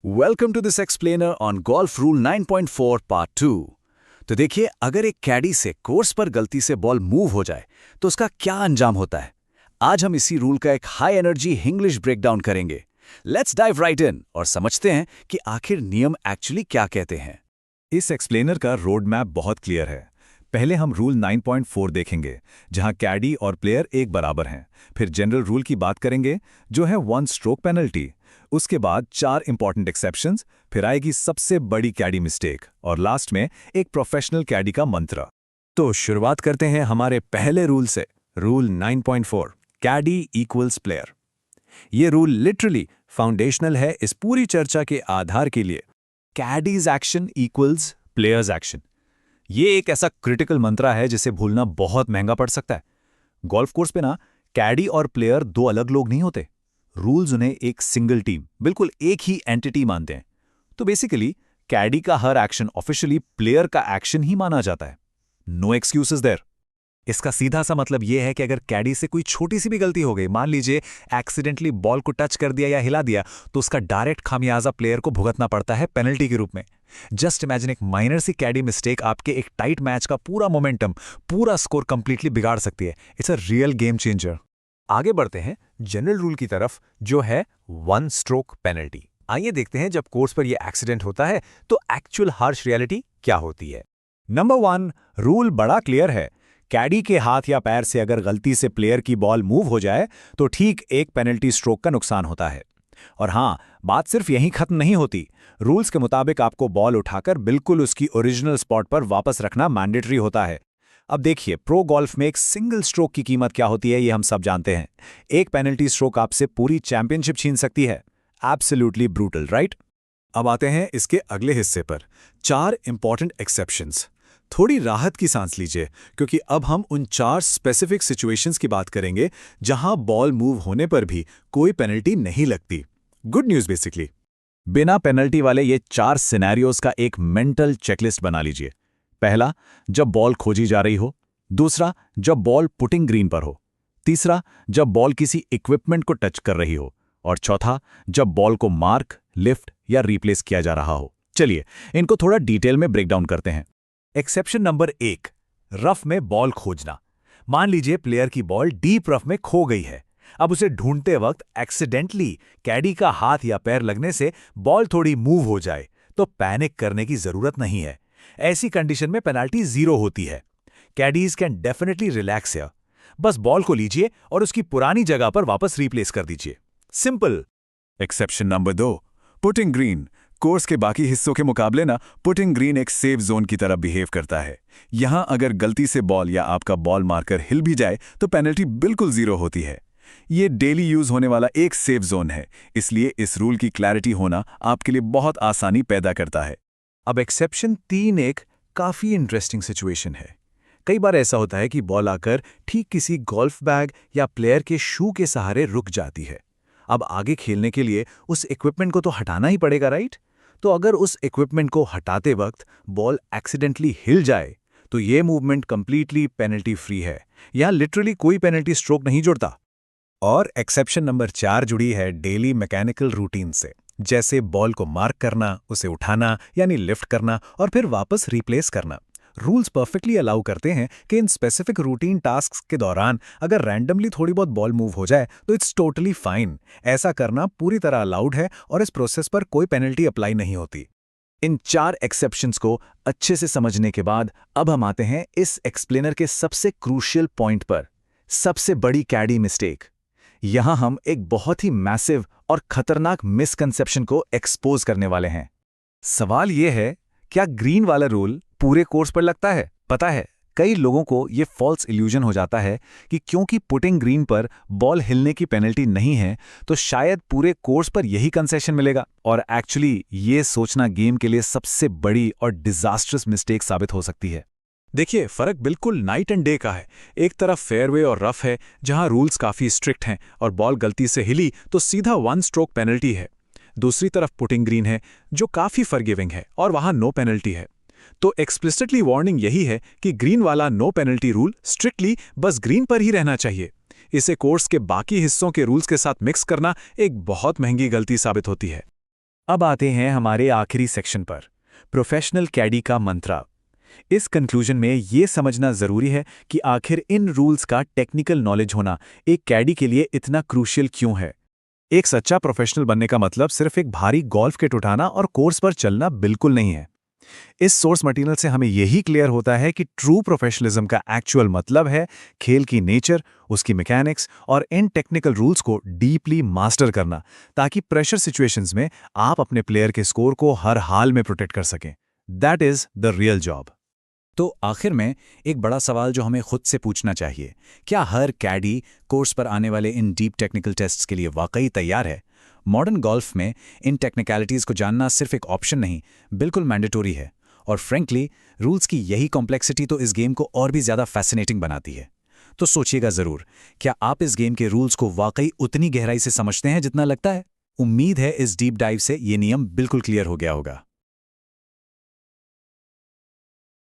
Welcome to this explainer on golf rule 9.4 part 2। तो देखिए, अगर एक कैडी से कोर्स पर गलती से बॉल मूव हो जाए तो उसका क्या अंजाम होता है। आज हम इसी रूल का एक हाई एनर्जी इंग्लिश ब्रेकडाउन करेंगे। लेट्स डाइव राइट इन और समझते हैं कि आखिर नियम एक्चुअली क्या कहते हैं। इस एक्सप्लेनर का रोड मैप बहुत क्लियर है। पहले हम रूल 9.4 देखेंगे, जहां कैडी और प्लेयर एक बराबर हैं। फिर जनरल रूल की बात करेंगे, जो है 1 स्ट्रोक पेनल्टी। उसके बाद 4 इंपॉर्टेंट एक्सेप्शंस, फिर आएगी सबसे बड़ी कैडी मिस्टेक, और लास्ट में एक प्रोफेशनल कैडी का मंत्र। तो शुरुआत करते हैं हमारे पहले रूल से, रूल 9.4, कैडी इक्वल्स प्लेयर। ये रूल लिटरली फाउंडेशनल है इस पूरी चर्चा के आधार के लिए। Caddy's action equals players action. ये एक ऐसा क्रिटिकल मंत्र है जिसे भूलना बहुत महंगा पड़ सकता है। गोल्फ कोर्स पे ना, कैडी और प्लेयर दो अलग लोग नहीं होते। रूल्स उन्हें एक सिंगल टीम, बिल्कुल एक ही एंटिटी मानते हैं। तो बेसिकली कैडी का हर एक्शन ऑफिशियली प्लेयर का एक्शन ही माना जाता है। No excuses there. इसका सीधा सा मतलब यह है कि अगर कैडी से कोई छोटी सी भी गलती हो गई, मान लीजिए एक्सीडेंटली बॉल को टच कर दिया या हिला दिया, तो उसका डायरेक्ट खामियाजा प्लेयर को भुगतना पड़ता है पेनल्टी के रूप में। जस्ट इमेजिन, एक माइनर सी कैडी मिस्टेक आपके एक टाइट मैच का पूरा मोमेंटम, पूरा स्कोर कंप्लीटली बिगाड़ सकती है। It's a real game changer. आगे बढ़ते हैं जनरल रूल की तरफ, जो है 1 स्ट्रोक पेनल्टी। आइए देखते हैं, जब कोर्स पर यह एक्सीडेंट होता है तो एक्चुअल हार्श रियलिटी क्या होती है। नंबर 1, रूल बड़ा क्लियर है। कैडी के हाथ या पैर से अगर गलती से प्लेयर की बॉल मूव हो जाए तो ठीक एक पेनल्टी स्ट्रोक का नुकसान होता है। और हाँ, बात सिर्फ यहीं खत्म नहीं होती। रूल्स के मुताबिक आपको बॉल उठाकर बिल्कुल उसकी ओरिजिनल स्पॉट पर वापस रखना मैंडेटरी होता है। अब देखिए, प्रो गोल्फ में एक सिंगल स्ट्रोक की कीमत क्या होती है, ये हम सब जानते हैं। एक पेनल्टी स्ट्रोक आपसे पूरी चैंपियनशिप छीन सकती है। Absolutely brutal, right? अब आते हैं इसके अगले हिस्से पर, 4 इंपॉर्टेंट एक्सेप्शंस। थोड़ी राहत की सांस लीजिए, क्योंकि अब हम उन 4 स्पेसिफिक सिचुएशंस की बात करेंगे जहां बॉल मूव होने पर भी कोई पेनल्टी नहीं लगती। Good news basically. बिना पेनल्टी वाले ये 4 सिनेरियोज का एक मेंटल चेकलिस्ट बना लीजिए। पहला, जब बॉल खोजी जा रही हो। दूसरा, जब बॉल पुटिंग ग्रीन पर हो। तीसरा, जब बॉल किसी इक्विपमेंट को टच कर रही हो। और चौथा, जब बॉल को मार्क, लिफ्ट या रिप्लेस किया जा रहा हो। चलिए इनको थोड़ा डिटेल में ब्रेकडाउन करते हैं। एक्सेप्शन नंबर 1, रफ में बॉल खोजना। मान लीजिए प्लेयर की बॉल डीप रफ में खो गई है। अब उसे ढूंढते वक्त एक्सीडेंटली कैडी का हाथ या पैर लगने से बॉल थोड़ी मूव हो जाए तो पैनिक करने की जरूरत नहीं है। ऐसी कंडीशन में पेनाल्टी 0 होती है। Caddy's can definitely relax here. बस बॉल को लीजिए और उसकी पुरानी जगह पर वापस रिप्लेस कर दीजिए। Simple. Exception number 2, putting green. Course के बाकी हिस्सों के मुकाबले ना, पुटिंग ग्रीन एक सेफ जोन की तरह बिहेव करता है। यहां अगर गलती से बॉल या आपका बॉल मार्कर हिल भी जाए तो पेनल्टी बिल्कुल 0 होती है। ये डेली यूज होने वाला एक सेफ जोन है, इसलिए इस रूल की क्लैरिटी होना आपके लिए बहुत आसानी पैदा करता है। अब एक्सेप्शन 3 एक काफी इंटरेस्टिंग सिचुएशन है। कई बार ऐसा होता है कि बॉल आकर ठीक किसी गोल्फ बैग या प्लेयर के शू के सहारे रुक जाती है। अब आगे खेलने के लिए उस इक्विपमेंट को तो हटाना ही पड़ेगा, राइट? तो अगर उस इक्विपमेंट को हटाते वक्त बॉल एक्सीडेंटली हिल जाए तो ये मूवमेंट कंप्लीटली पेनल्टी फ्री है। यहां लिटरली कोई पेनल्टी स्ट्रोक नहीं जुड़ता। और एक्सेप्शन नंबर 4 जुड़ी है डेली मैकेनिकल रूटीन से, जैसे बॉल को मार्क करना, उसे उठाना यानी लिफ्ट करना और फिर वापस रिप्लेस करना। रूल्स परफेक्टली अलाउ करते हैं कि इन स्पेसिफिक रूटीन टास्क्स के दौरान अगर रैंडमली थोड़ी बहुत बॉल मूव हो जाए तो इट्स टोटली फाइन। ऐसा करना पूरी तरह अलाउड है और इस प्रोसेस पर कोई पेनल्टी अप्लाई नहीं होती। इन 4 एक्सेप्शंस को अच्छे से समझने के बाद अब हम आते हैं इस एक्सप्लेनर के सबसे क्रूशियल पॉइंट पर, सबसे बड़ी कैडी मिस्टेक। यहां हम एक बहुत ही मैसिव और खतरनाक मिसकंसेप्शन को एक्सपोज करने वाले हैं। सवाल यह है, क्या ग्रीन वाला रूल पूरे कोर्स पर लगता है? पता है, कई लोगों को यह फॉल्स इल्यूजन हो जाता है कि क्योंकि पुटिंग ग्रीन पर बॉल हिलने की पेनल्टी नहीं है तो शायद पूरे कोर्स पर यही कंसेशन मिलेगा। और एक्चुअली ये सोचना गेम के लिए सबसे बड़ी और डिजास्ट्रस मिस्टेक साबित हो सकती है। देखिए, फर्क बिल्कुल नाइट एंड डे का है। एक तरफ फेयरवे और रफ है, जहां रूल्स काफी स्ट्रिक्ट हैं और बॉल गलती से हिली तो सीधा 1 स्ट्रोक पेनल्टी है। दूसरी तरफ पुटिंग ग्रीन है, जो काफी फॉरगिविंग है और वहां नो पेनल्टी है। तो एक्सप्लिसिटली वार्निंग यही है कि ग्रीन वाला नो पेनल्टी रूल स्ट्रिक्टली बस ग्रीन पर ही रहना चाहिए। इसे कोर्स के बाकी हिस्सों के रूल्स के साथ मिक्स करना एक बहुत महंगी गलती साबित होती है। अब आते हैं हमारे आखिरी सेक्शन पर, प्रोफेशनल कैडी का मंत्रा। इस कंक्लूजन में ये समझना ज़रूरी है कि आखिर इन रूल्स का टेक्निकल नॉलेज होना एक कैडी के लिए इतना क्रूशियल क्यों है। एक सच्चा प्रोफेशनल बनने का मतलब सिर्फ एक भारी गोल्फ किट उठाना और कोर्स पर चलना बिल्कुल नहीं है। इस सोर्स मटेरियल से हमें यही क्लियर होता है कि ट्रू प्रोफेशनलिज्म का एक्चुअल मतलब है खेल की नेचर, उसकी मैकेनिक्स और इन टेक्निकल रूल्स को डीपली मास्टर करना, ताकि प्रेशर सिचुएशंस में आप अपने प्लेयर के स्कोर को हर हाल में प्रोटेक्ट कर सकें। That is the real job. तो आखिर में एक बड़ा सवाल जो हमें खुद से पूछना चाहिए, क्या हर कैडी कोर्स पर आने वाले इन डीप टेक्निकल टेस्ट्स के लिए वाकई तैयार है? मॉडर्न गोल्फ में इन टेक्निकलिटीज़ को जानना सिर्फ एक ऑप्शन नहीं, बिल्कुल मैंडेटरी है। और फ्रेंकली, रूल्स की यही कॉम्प्लेक्सिटी तो इस गेम को और भी ज़्यादा फैसिनेटिंग बनाती है। तो सोचिएगा ज़रूर, क्या आप इस गेम के रूल्स को वाकई उतनी गहराई से समझते हैं जितना लगता है? उम्मीद है इस डीप डाइव से ये नियम बिल्कुल क्लियर हो गया होगा।